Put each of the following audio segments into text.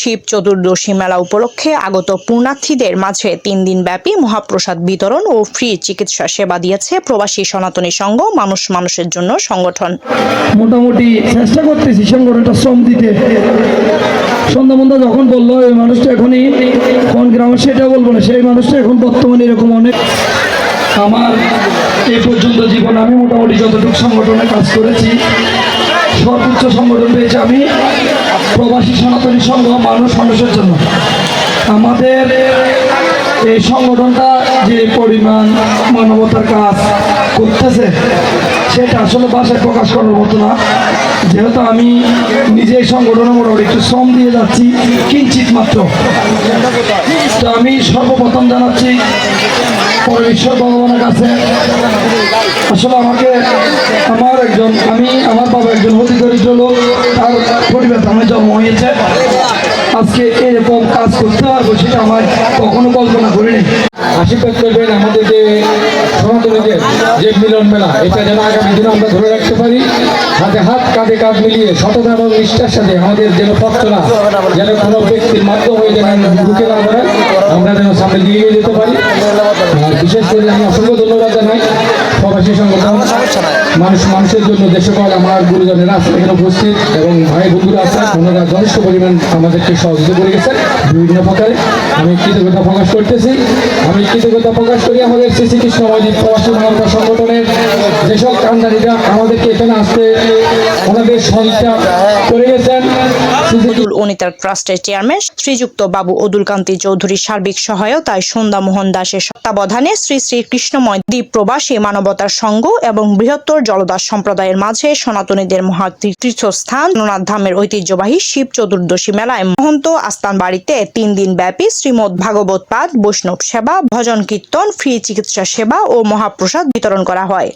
শিব চতুর্দশী মেলা উপলক্ষে আগত পুণ্যার্থীদের মাঝে ৩ দিনব্যাপী মহাপ্রসাদ বিতরণ ও ফ্রি চিকিৎসা সেবা দিয়েছে প্রবাসী সনাতনী সংঘ মানুষ মানুষের জন্য সংগঠন। মোটামুটি চেষ্টা করতেছি সংগঠনটা শ্রম দিতে। সন্ধ্যা যখন বললো এই মানুষটা এখনই কোন গ্রামে সেটা বলবো না, সেই মানুষটা এখন বর্তমানে এরকম অনেক। আমার এই পর্যন্ত জীবন আমি মোটামুটি যতটুকু সংগঠনে কাজ করেছি, সর্বোচ্চ সংগঠন পেয়েছি আমি প্রবাসী সনাতনী সংঘ মানুষ মানুষের জন্য। আমাদের এই সংগঠনটা যে পরিমাণ মানবতার কাজ করতেছে সেটা আসলে ভাষায় প্রকাশ করার মতো না। যেহেতু আমি নিজেই সংগঠনে মোটামুটি একটু শ্রম দিয়ে যাচ্ছি কিঞ্চিত মাত্র, তো আমি সর্বপ্রথম জানাচ্ছি পরমেশ্বর ভগবানের কাছে। আসলে আমাকে আমার বাবা একজন অতি দরিদ্র লোক, তার পরিবার আমার জন্ম হয়েছে। আজকে এরকম কাজ করতে পারবো সেটা আমার কখনো কল্পনা করিনি। আশীর্বাদ করবেন আমাদের যে সনাতনীদের যে মিলন মেলা, এটা যেন আগামী দিনে আমরা ধরে রাখতে পারি। হাতে হাত কাঁধে কাঁধ মিলিয়ে সততা এবং নিষ্ঠার সাথে আমাদের যেন পথ চলা যেন কোনো ব্যক্তির মাধ্যম হয়ে যেন ঢুকে না পড়ে, আমরা যেন সামনে দিয়ে যেতে পারি। আর বিশেষ করে আমি অসংখ্য ধন্যবাদ জানাই প্রবাসী সংগঠন মানুষ মানুষের জন্য যে সকল আমার গুরুজনেরা আছেন এখানে উপস্থিত এবং ভাই বন্ধুরা আছেন, ওনারা যথেষ্ট পরিমাণ আমাদেরকে সহযোগিতা করে গেছেন বিভিন্ন প্রকারে। আমি কৃতজ্ঞতা প্রকাশ করতেছি। আমি কৃতজ্ঞতা প্রকাশ করি আমাদের শ্রীকৃষ্ণ মন্দির প্রবাসী মানবতা সংগঠনের যেসব কান্ডারীরা আমাদেরকে এখানে আসতে ওনাদের সহযোগিতা করে গেছেন। অদুল অনিতার ট্রাস্টের চেয়ারম্যান শ্রীযুক্ত বাবু অদুল কান্তি চৌধুরীর সার্বিক সহায়তায় সন্ধ্যা মোহন দাসের তত্ত্বাবধানে শ্রী শ্রী কৃষ্ণময় দ্বীপ প্রবাসী মানবতার সংঘ এবং বৃহত্তর জলদাস সম্প্রদায়ের মাঝে সনাতনীদের মহা তীর্থস্থান জগন্নাথ ধামের ঐতিহ্যবাহী শিব চতুর্দশী মেলায় মহন্ত আস্থান বাড়িতে ৩ দিন ব্যাপী শ্রীমদ ভাগবত পাঠ, বৈষ্ণব সেবা, ভজন কীর্তন, ফ্রি চিকিৎসা সেবা ও মহাপ্রসাদ বিতরণ করা হয়।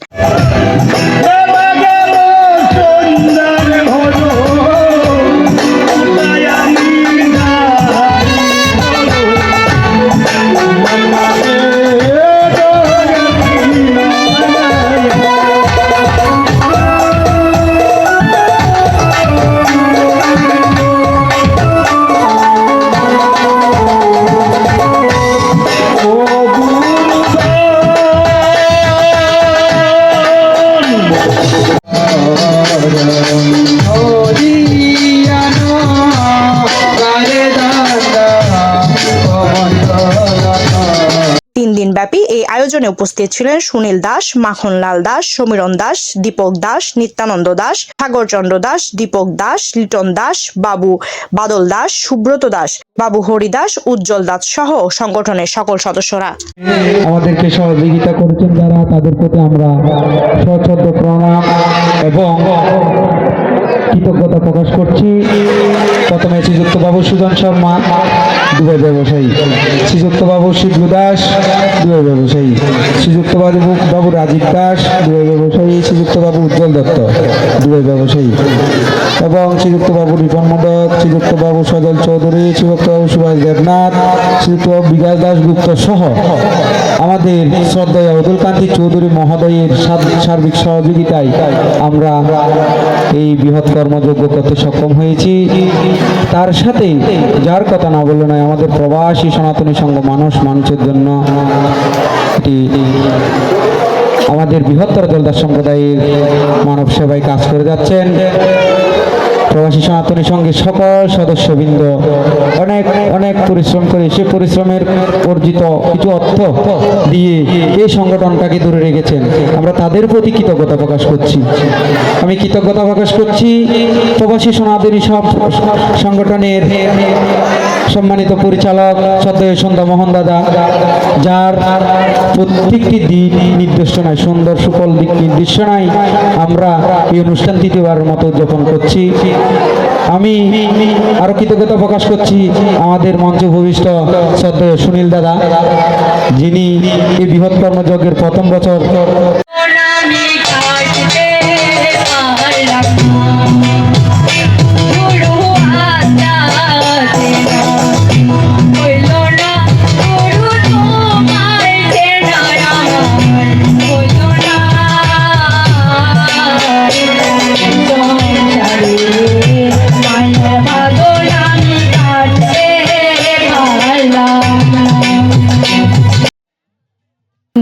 ব্যাপী এই আয়োজনে উপস্থিত ছিলেন সুনীল দাস, মাখনলাল দাস, সমীরণ দাস, দীপক দাস, নিত্যানন্দ দাস, সাগরচন্দ্র দাস, দীপক দাস, লিটন দাস, বাবু বাদল দাস, সুব্রত দাস, বাবু হরিদাস, উজ্জ্বল দাস সহ সংগঠনের সকল সদস্যরা আমাদেরকে সহযোগিতা করেছেন যারা, তাদের প্রতি আমরা সশ্রদ্ধ প্রণাম এবং কৃতজ্ঞতা প্রকাশ করছি। প্রথমে শ্রীযুক্ত বাবু সুজন শর্মা, দুবাই ব্যবসায়ী, শ্রীযুক্ত বাবু শিবলু দাস, দুবাই ব্যবসায়ী, শ্রীযুক্ত বাবু রাজীব দাস, দুবাই ব্যবসায়ী, শ্রীযুক্ত বাবু উজ্জ্বল দত্ত, দুবাই ব্যবসায়ী এবং শ্রীযুক্ত বাবু রিপন মোদক, শ্রীযুক্ত বাবু সজল চৌধুরী, শ্রীযুক্ত বাবু সুভাষ দেবনাথ, শ্রীযুক্ত বাবু বিকাশ দাশগুপ্ত সহ আমাদের শ্রদ্ধেয় অদুল কান্তি চৌধুরী মহোদয়ের সার্বিক সহযোগিতায় আমরা এই বৃহৎ কর্মযজ্ঞ করতে সক্ষম হয়েছি। তার সাথে যার কথা না বললো নয়, আমাদের প্রবাসী সনাতনী সংঘ মানুষ মানুষের জন্য এটি আমাদের বৃহত্তর জলদাস সম্প্রদায়ের মানব সেবায় কাজ করে যাচ্ছেন। প্রবাসী সনাতনী সংঘের সকল সদস্যবৃন্দ অনেক অনেক পরিশ্রম করে সে পরিশ্রমের অর্জিত কিছু অর্থ দিয়ে এই সংগঠনটাকে ধরে রেখেছেন। আমরা তাদের প্রতি কৃতজ্ঞতা প্রকাশ করছি। আমি কৃতজ্ঞতা প্রকাশ করছি প্রবাসী সনাতনী সব সংগঠনের সম্মানিত পরিচালক শ্রদ্ধেয় সন্ধ্যা মোহন দাদা, যার প্রত্যেকটি দিক নির্দেশনায় সুন্দর সুফল দিক নির্দেশনায় আমরা এই অনুষ্ঠান দ্বিতীয়বারের মতো উদযাপন করছি। আমি আরো কৃতজ্ঞতা প্রকাশ করছি আমাদের মঞ্চে ভূমিষ্ঠ শ্রদ্ধেয় সুনীল দাদা, যিনি এই বৃহৎ কর্মযজ্ঞের প্রথম বছর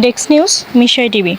ডেস্ক নিউজ মিশাই টিভি।